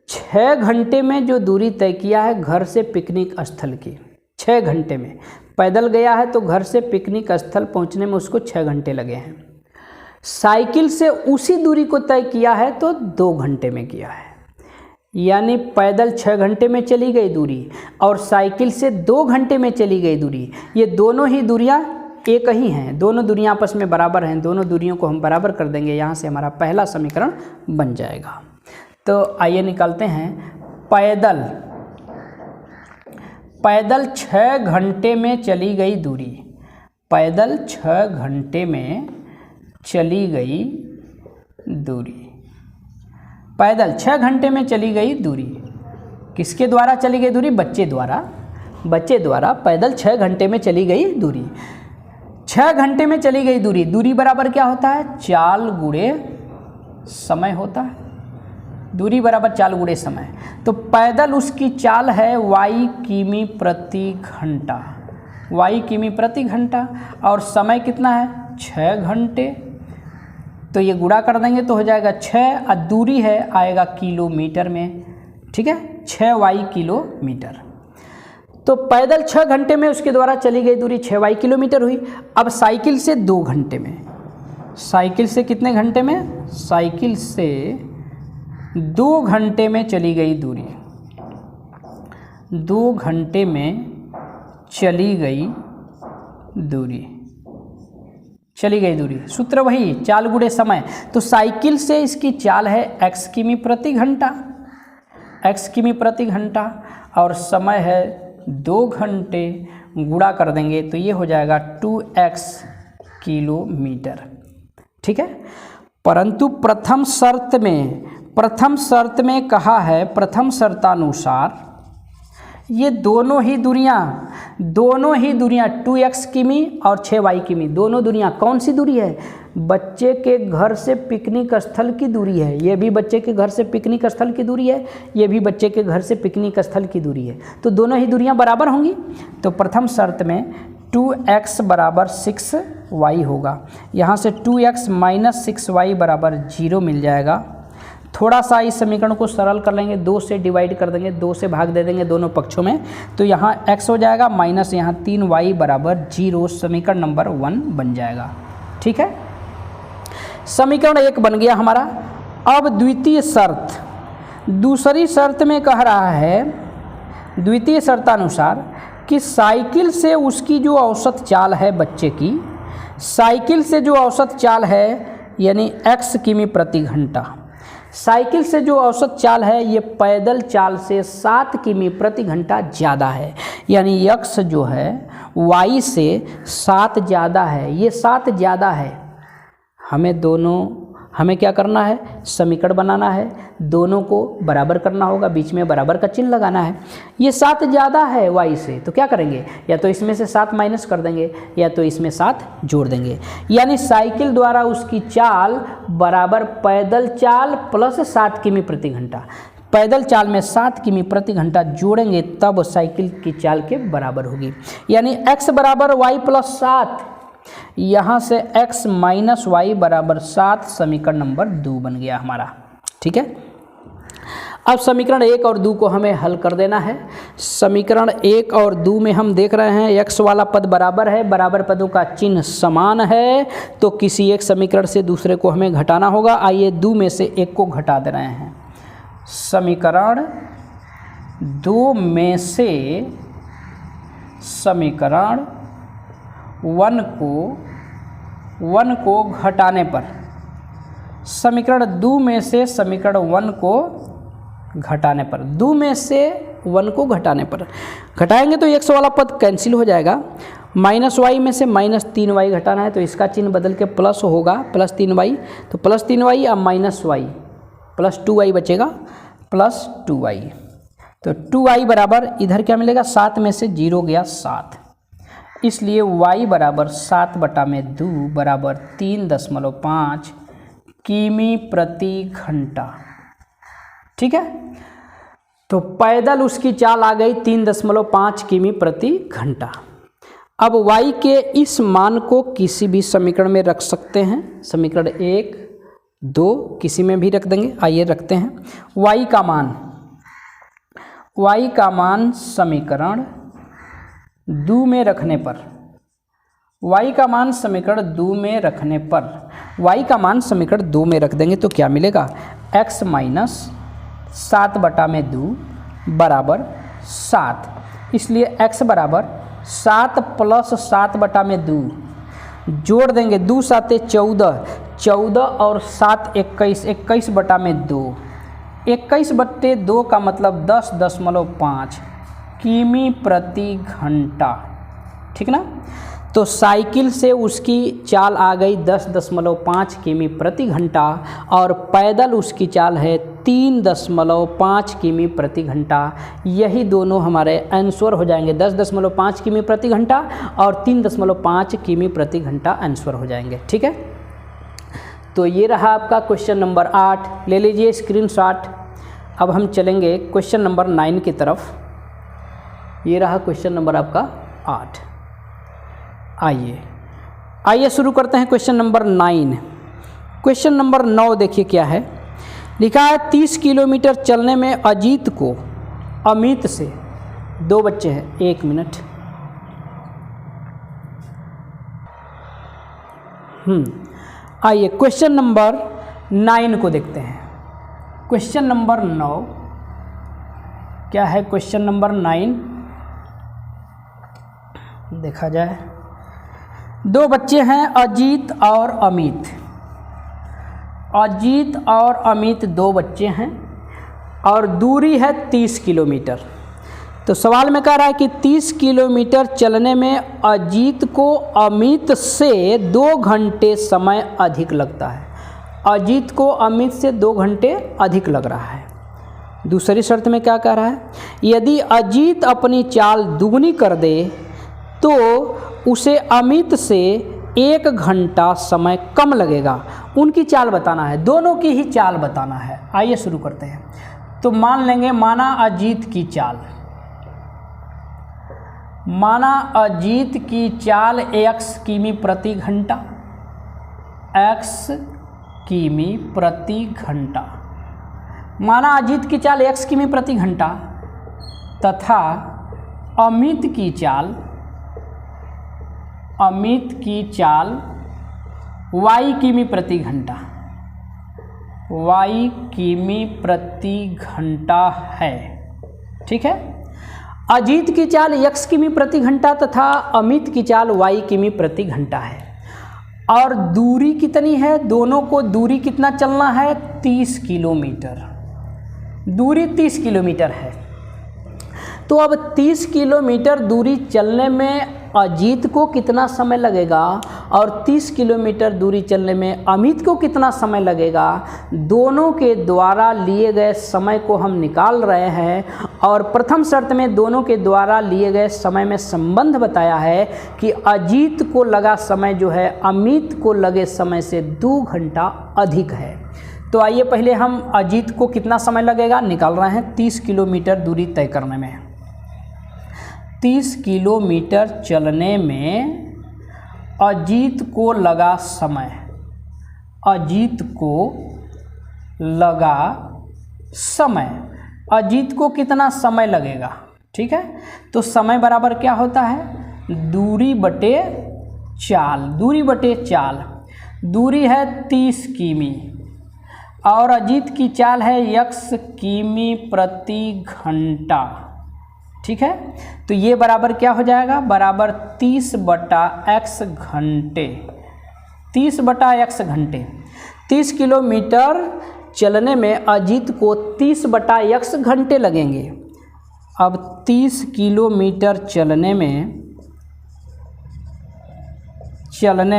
6 घंटे में जो दूरी तय किया है घर से पिकनिक स्थल की, 6 घंटे में पैदल गया है तो घर से पिकनिक स्थल पहुंचने में उसको 6 घंटे लगे हैं। साइकिल से उसी दूरी को तय किया है तो 2 घंटे में किया है। यानी पैदल 6 घंटे में चली गई दूरी और साइकिल से 2 घंटे में चली गई दूरी, ये दोनों ही दूरियां एक ही हैं, दोनों दूरियां आपस में बराबर हैं। दोनों दूरियों को हम बराबर कर देंगे, यहाँ से हमारा पहला समीकरण बन जाएगा। तो आइए निकालते हैं। पैदल 6 घंटे में चली गई दूरी, पैदल 6 घंटे में चली गई दूरी, पैदल 6 घंटे में चली गई दूरी। किसके द्वारा चली गई दूरी? बच्चे द्वारा पैदल 6 घंटे में चली गई दूरी। 6 घंटे में चली गई दूरी बराबर क्या होता है? चाल गुणे समय होता है। दूरी बराबर चाल गुणे समय। तो पैदल उसकी चाल है y किमी प्रति घंटा, y किमी प्रति घंटा और समय कितना है? 6 घंटे। तो ये गुणा कर देंगे तो हो जाएगा 6 और दूरी है आएगा किलोमीटर में, ठीक है, 6y किलोमीटर। तो पैदल 6 घंटे में उसके द्वारा चली गई दूरी 6y किलोमीटर हुई। अब साइकिल से 2 घंटे में, साइकिल से कितने घंटे में? साइकिल से 2 घंटे में चली गई दूरी, 2 घंटे में चली गई दूरी। सूत्र वही, चाल गुणे समय। तो साइकिल से इसकी चाल है x किमी प्रति घंटा, x किमी प्रति घंटा और समय है 2 घंटे। गुणा कर देंगे तो ये हो जाएगा 2x किलोमीटर, ठीक है। परंतु प्रथम शर्त में कहा है, प्रथम शर्तानुसार ये दोनों ही दूरियां 2x किमी और 6y किमी, दोनों दूरियां कौन सी दूरी है? बच्चे के घर से पिकनिक स्थल की दूरी है। ये भी बच्चे के घर से पिकनिक स्थल की दूरी है, ये भी बच्चे के घर से पिकनिक स्थल की दूरी है। तो दोनों ही दूरियां बराबर होंगी। तो प्रथम शर्त में 2x बराबर 6y होगा। यहाँ से 2x माइनस 6y बराबर 0 मिल जाएगा। थोड़ा सा इस समीकरण को सरल कर लेंगे, 2 से डिवाइड कर देंगे, 2 से भाग दे देंगे दोनों पक्षों में, तो यहाँ x हो जाएगा माइनस यहाँ 3y बराबर 0। समीकरण नंबर 1 बन जाएगा। ठीक है, समीकरण 1 बन गया हमारा। अब द्वितीय शर्त, दूसरी शर्त में कह रहा है द्वितीय शर्तानुसार कि साइकिल से उसकी जो औसत चाल है बच्चे की, साइकिल से जो औसत चाल है यानी x किमी प्रति घंटा, साइकिल से जो औसत चाल है ये पैदल चाल से 7 किमी प्रति घंटा ज़्यादा है। यानी x जो है y से 7 ज़्यादा है, ये 7 ज़्यादा है। हमें क्या करना है? समीकरण बनाना है, दोनों को बराबर करना होगा, बीच में बराबर का चिन्ह लगाना है। ये 7 ज़्यादा है y से, तो क्या करेंगे? या तो इसमें से 7 माइनस कर देंगे या तो इसमें 7 जोड़ देंगे। यानी साइकिल द्वारा उसकी चाल बराबर पैदल चाल प्लस 7 किमी प्रति घंटा। पैदल चाल में 7 किमी प्रति घंटा जोड़ेंगे तब साइकिल की चाल के बराबर होगी। यानी x बराबर y प्लस 7, यहाँ से x माइनस वाई बराबर 7, समीकरण नंबर 2 बन गया हमारा। ठीक है, अब समीकरण 1 और 2 को हमें हल कर देना है। समीकरण 1 और 2 में हम देख रहे हैं x वाला पद बराबर है, बराबर पदों का चिन्ह समान है, तो किसी एक समीकरण से दूसरे को हमें घटाना होगा। आइए 2 में से 1 को घटा दे रहे हैं। समीकरण 2 में से समीकरण 1 को घटाने पर, समीकरण 2 में से समीकरण 1 को घटाने पर, 2 में से 1 को घटाने पर घटाएंगे तो x वाला पद कैंसिल हो जाएगा। माइनस वाई में से माइनस 3y घटाना है तो इसका चिन्ह बदल के प्लस होगा, प्लस 3y, तो प्लस 3y अब माइनस वाई, प्लस 2y बचेगा, प्लस 2y। तो 2y बराबर इधर क्या मिलेगा? 7 में से 0 गया 7, इसलिए y बराबर 7/2 बराबर 3.5 किमी प्रति घंटा। ठीक है, तो पैदल उसकी चाल आ गई 3.5 किमी प्रति घंटा। अब y के इस मान को किसी भी समीकरण में रख सकते हैं, समीकरण 1, 2 किसी में भी रख देंगे। आइए रखते हैं y का मान समीकरण 2 में रखने पर, y का मान समीकरण 2 में रखने पर, y का मान समीकरण 2 में रख देंगे तो क्या मिलेगा? x माइनस 7/2 बराबर 7, इसलिए x बराबर 7 प्लस 7/2 जोड़ देंगे, 2 7 14, 14 और 7 21, 21/2, 21/2 का मतलब 10.5 किमी प्रति घंटा। ठीक ना, तो साइकिल से उसकी चाल आ गई 10.5 किमी प्रति घंटा और पैदल उसकी चाल है 3.5 किमी प्रति घंटा। यही दोनों हमारे आंसर हो जाएंगे, 10.5 किमी प्रति घंटा और 3.5 किमी प्रति घंटा आंसर हो जाएंगे। ठीक है, तो ये रहा आपका क्वेश्चन नंबर 8, ले लीजिए स्क्रीनशॉट। अब हम चलेंगे क्वेश्चन नंबर 9 की तरफ। ये रहा क्वेश्चन नंबर आपका 8। आइए शुरू करते हैं क्वेश्चन नंबर 9। क्वेश्चन नंबर 9 देखिए क्या है, लिखा है 30 किलोमीटर चलने में अजीत को अमित से, 2 बच्चे हैं, 1 मिनट। आइए क्वेश्चन नंबर 9 को देखते हैं। क्वेश्चन नंबर 9 क्या है? क्वेश्चन नंबर 9 देखा जाए, 2 बच्चे हैं अजीत और अमित। अजीत और अमित 2 बच्चे हैं और दूरी है 30 किलोमीटर। तो सवाल में कह रहा है कि 30 किलोमीटर चलने में अजीत को अमित से 2 घंटे समय अधिक लगता है। अजीत को अमित से 2 घंटे अधिक लग रहा है। दूसरी शर्त में क्या कह रहा है, यदि अजीत अपनी चाल दुगनी कर दे तो उसे अमित से 1 घंटा समय कम लगेगा। उनकी चाल बताना है, दोनों की ही चाल बताना है। आइए शुरू करते हैं। तो मान लेंगे, माना अजीत की चाल x किमी प्रति घंटा, x किमी प्रति घंटा। माना अजीत की चाल x किमी प्रति घंटा तथा अमित की चाल y किमी प्रति घंटा, y किमी प्रति घंटा है। ठीक है, अजीत की चाल x किमी प्रति घंटा तथा अमित की चाल y किमी प्रति घंटा है। और दूरी कितनी है, दोनों को दूरी कितना चलना है, 30 किलोमीटर। दूरी 30 किलोमीटर है। तो अब 30 किलोमीटर दूरी चलने में अजीत को कितना समय लगेगा और 30 किलोमीटर दूरी चलने में अमित को कितना समय लगेगा, दोनों के द्वारा लिए गए समय को हम निकाल रहे हैं। और प्रथम शर्त में दोनों के द्वारा लिए गए समय में संबंध बताया है कि अजीत को लगा समय जो है अमित को लगे समय से 2 घंटा अधिक है। तो आइए पहले हम अजीत को कितना समय लगेगा निकाल रहे हैं। 30 किलोमीटर दूरी तय करने में, 30 किलोमीटर चलने में अजीत को लगा समय, अजीत को कितना समय लगेगा। ठीक है, तो समय बराबर क्या होता है, दूरी बटे चाल। दूरी है 30 किमी और अजीत की चाल है x किमी प्रति घंटा। ठीक है, तो ये बराबर क्या हो जाएगा, बराबर 30 बटा x घंटे। 30 किलोमीटर चलने में अजीत को 30 बटा x घंटे लगेंगे। अब 30 किलोमीटर चलने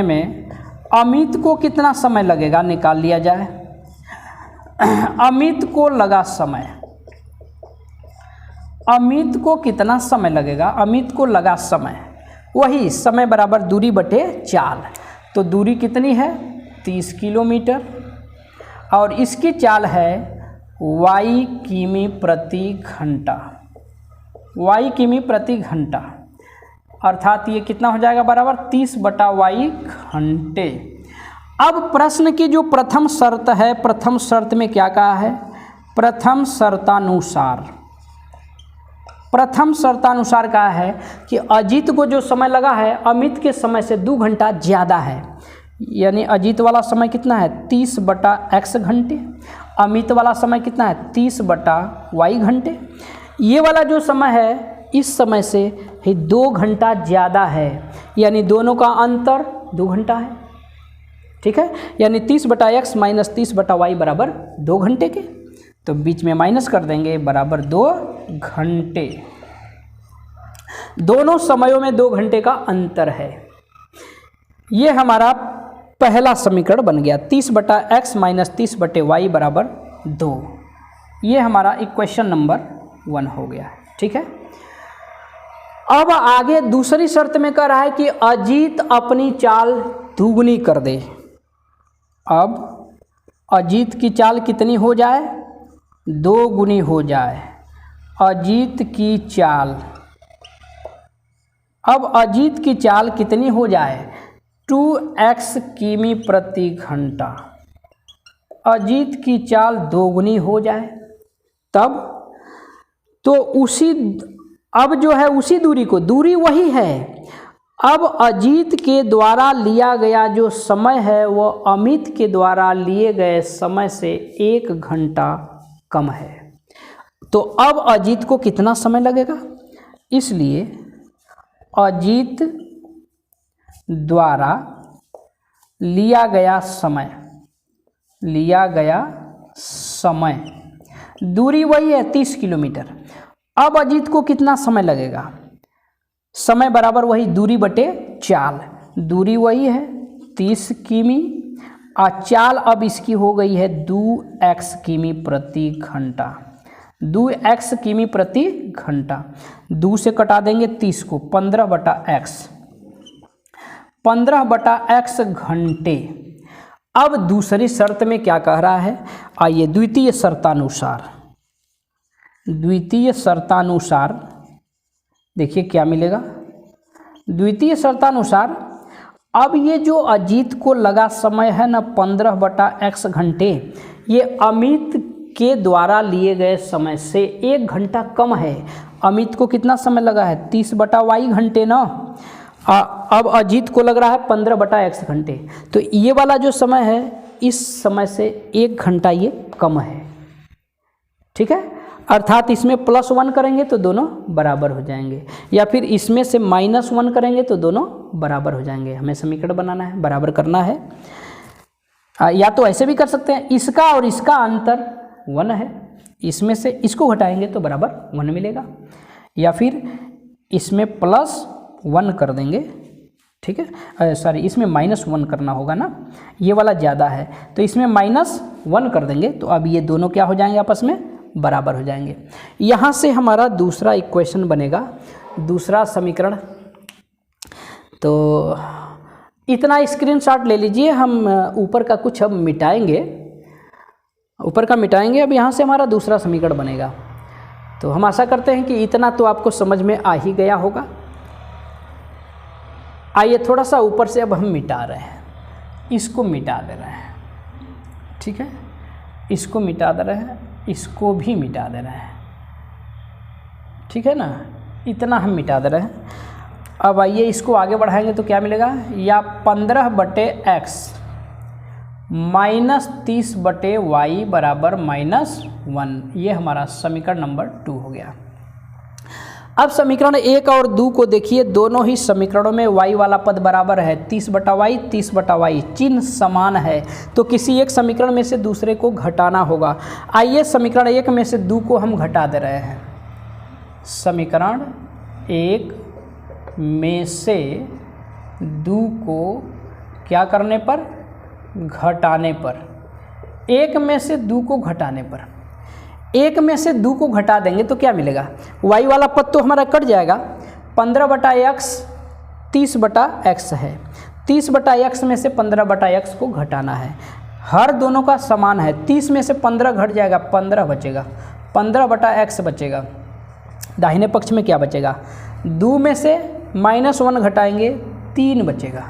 में अमित को कितना समय लगेगा निकाल लिया जाए। अमित को लगा समय, अमित को कितना समय लगेगा, अमित को लगा समय वही समय बराबर दूरी बटे चाल। तो दूरी कितनी है 30 किलोमीटर और इसकी चाल है y किमी प्रति घंटा, y किमी प्रति घंटा, अर्थात ये कितना हो जाएगा बराबर 30 बटा y घंटे। अब प्रश्न की जो प्रथम शर्त है, प्रथम शर्त में क्या कहा है, प्रथम शर्तानुसार कहा है कि अजीत को जो समय लगा है अमित के समय से 2 घंटा ज़्यादा है। यानी अजीत वाला समय कितना है 30 बटा x घंटे, अमित वाला समय कितना है 30 बटा y घंटे। ये वाला जो समय है इस समय से ही 2 घंटा ज़्यादा है, यानी दोनों का अंतर 2 घंटा है। ठीक है, यानी 30 बटा x माइनस 30 बटा y बराबर 2 घंटे के, तो बीच में माइनस कर देंगे बराबर 2 घंटे। दोनों समयों में 2 घंटे का अंतर है। ये हमारा पहला समीकरण बन गया, 30 बटा x माइनस 30 बटे y बराबर 2। ये हमारा इक्वेशन नंबर 1 हो गया। ठीक है, अब आगे दूसरी शर्त में कह रहा है कि अजीत अपनी चाल दुगनी कर दे। अब अजीत की चाल कितनी हो जाए, 2 गुनी हो जाए। अजीत की चाल, अब अजीत की चाल कितनी हो जाए 2x किमी प्रति घंटा। अजीत की चाल 2 गुनी हो जाए तब तो अब जो है उसी दूरी को, दूरी वही है, अब अजीत के द्वारा लिया गया जो समय है वो अमित के द्वारा लिए गए समय से 1 घंटा कम है। तो अब अजीत को कितना समय लगेगा, इसलिए अजीत द्वारा लिया गया समय, दूरी वही है 30 किलोमीटर। अब अजीत को कितना समय लगेगा, समय बराबर वही दूरी बटे चाल। दूरी वही है 30 किमी और चाल अब इसकी हो गई है 2x किमी प्रति घंटा। 2x किमी प्रति घंटा। 2 से कटा देंगे 30 को, 15/x, 15/x घंटे। अब दूसरी शर्त में क्या कह रहा है, आइए द्वितीय शर्तानुसार देखिए क्या मिलेगा। द्वितीय शर्तानुसार अब ये जो अजीत को लगा समय है ना 15/x घंटे, ये अमित के द्वारा लिए गए समय से 1 घंटा कम है। अमित को कितना समय लगा है, 30/y घंटे ना। अब अजीत को लग रहा है 15/x घंटे, तो ये वाला जो समय है इस समय से 1 घंटा ये कम है। ठीक है, अर्थात इसमें +1 करेंगे तो दोनों बराबर हो जाएंगे, या फिर इसमें से -1 करेंगे तो दोनों बराबर हो जाएंगे। हमें समीकरण बनाना है, बराबर करना है। या तो ऐसे भी कर सकते हैं, इसका और इसका अंतर 1 है, इसमें से इसको घटाएंगे तो बराबर 1 मिलेगा, या फिर इसमें +1 कर देंगे। ठीक है, सॉरी इसमें -1 करना होगा ना, ये वाला ज़्यादा है तो इसमें -1 कर देंगे, तो अब ये दोनों क्या हो जाएंगे, आपस में बराबर हो जाएंगे। यहाँ से हमारा दूसरा इक्वेशन बनेगा, दूसरा समीकरण। तो इतना स्क्रीनशॉट ले लीजिए, हम ऊपर का कुछ अब मिटाएंगे, अब यहाँ से हमारा दूसरा समीकरण बनेगा। तो हम आशा करते हैं कि इतना तो आपको समझ में आ ही गया होगा। आइए थोड़ा सा ऊपर से अब हम मिटा रहे हैं, इसको मिटा दे रहे हैं। ठीक है, इसको मिटा दे रहे हैं, इसको भी मिटा दे रहे हैं। ठीक है ना, इतना हम मिटा दे रहे हैं। अब आइए इसको आगे बढ़ाएंगे तो क्या मिलेगा, या 15/x -30/y बराबर -1। ये हमारा समीकरण नंबर 2 हो गया। अब समीकरण 1 और 2 को देखिए, दोनों ही समीकरणों में y वाला पद बराबर है, 30/y 30/y, चिन्ह समान है, तो किसी एक समीकरण में से दूसरे को घटाना होगा। आइए समीकरण 1 में से 2 को हम घटा दे रहे हैं। समीकरण 1 में से 2 को क्या करने पर, घटाने पर। 1 में से 2 को घटाने पर, 1 में से 2 को घटा देंगे तो क्या मिलेगा, y वाला पद तो हमारा कट जाएगा। 15/x 30/x है, 30/x में से 15/x को घटाना है। हर दोनों का समान है, 30 में से 15 घट जाएगा, 15 बचेगा, 15/x बचेगा। दाहिने पक्ष में क्या बचेगा, 2 में से -1 घटाएंगे, 3 बचेगा।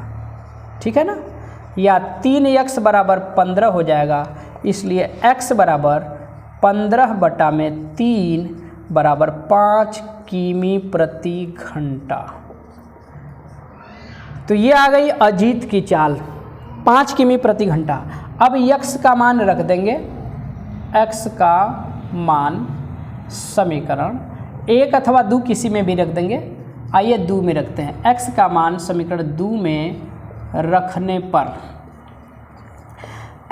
ठीक है ना, या 3x बराबर 15 हो जाएगा, इसलिए x बराबर 15/3 बराबर 5 किमी प्रति घंटा। तो ये आ गई अजीत की चाल, 5 किमी प्रति घंटा। अब x का मान रख देंगे, x का मान समीकरण 1 अथवा 2 किसी में भी रख देंगे। आइए 2 में रखते हैं, x का मान समीकरण 2 में रखने पर,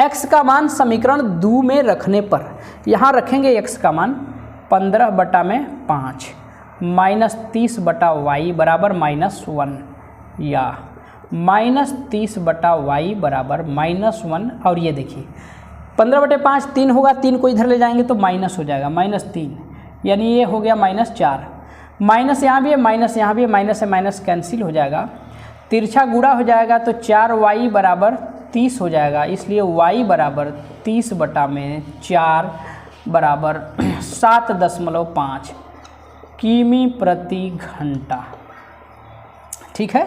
x का मान समीकरण 2 में रखने पर यहाँ रखेंगे x का मान 15/5 -30/y बराबर -1, या -30/y बराबर -1। और ये देखिए 15/5 3 होगा, 3 को इधर ले जाएंगे तो माइनस हो जाएगा, -3, यानी ये हो गया -4। माइनस यहाँ भी है, माइनस यहाँ भी है, माइनस से माइनस कैंसिल हो जाएगा, तिरछा गुणा हो जाएगा तो 4y बराबर 30 हो जाएगा, इसलिए y बराबर 30/4 बराबर 7.5 किमी प्रति घंटा। ठीक है,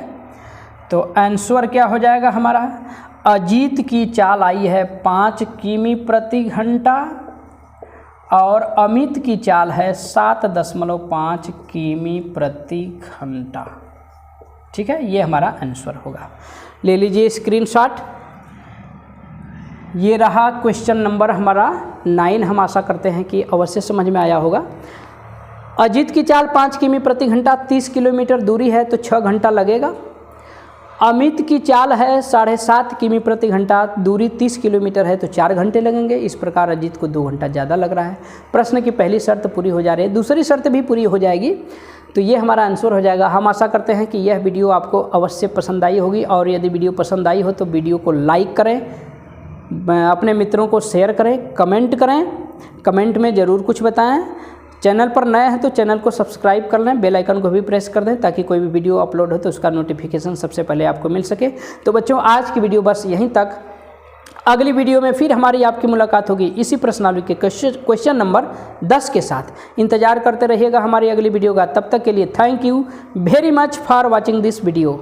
तो आंसर क्या हो जाएगा हमारा, अजीत की चाल आई है 5 किमी प्रति घंटा और अमित की चाल है 7.5 किमी प्रति घंटा। ठीक है, ये हमारा आंसर होगा। ले लीजिए स्क्रीनशॉट। ये रहा क्वेश्चन नंबर हमारा 9। हम आशा करते हैं कि अवश्य समझ में आया होगा। अजीत की चाल 5 किमी प्रति घंटा, 30 किलोमीटर दूरी है तो 6 घंटा लगेगा। अमित की चाल है 7.5 किमी प्रति घंटा, दूरी 30 किलोमीटर है तो 4 घंटे लगेंगे। इस प्रकार अजीत को 2 घंटा ज़्यादा लग रहा है। प्रश्न की पहली शर्त पूरी हो जा रही है, दूसरी शर्त भी पूरी हो जाएगी, तो ये हमारा आंसर हो जाएगा। हम आशा करते हैं कि यह वीडियो आपको अवश्य पसंद आई होगी, और यदि वीडियो पसंद आई हो तो वीडियो को लाइक करें, अपने मित्रों को शेयर करें, कमेंट करें, कमेंट में ज़रूर कुछ बताएं। चैनल पर नए हैं तो चैनल को सब्सक्राइब कर लें, बेल आइकन को भी प्रेस कर दें ताकि कोई भी वीडियो अपलोड हो तो उसका नोटिफिकेशन सबसे पहले आपको मिल सके। तो बच्चों आज की वीडियो बस यहीं तक। अगली वीडियो में फिर हमारी आपकी मुलाकात होगी इसी प्रश्नावली के क्वेश्चन नंबर 10 के साथ। इंतजार करते रहिएगा हमारी अगली वीडियो का। तब तक के लिए thank you very much for watching this video.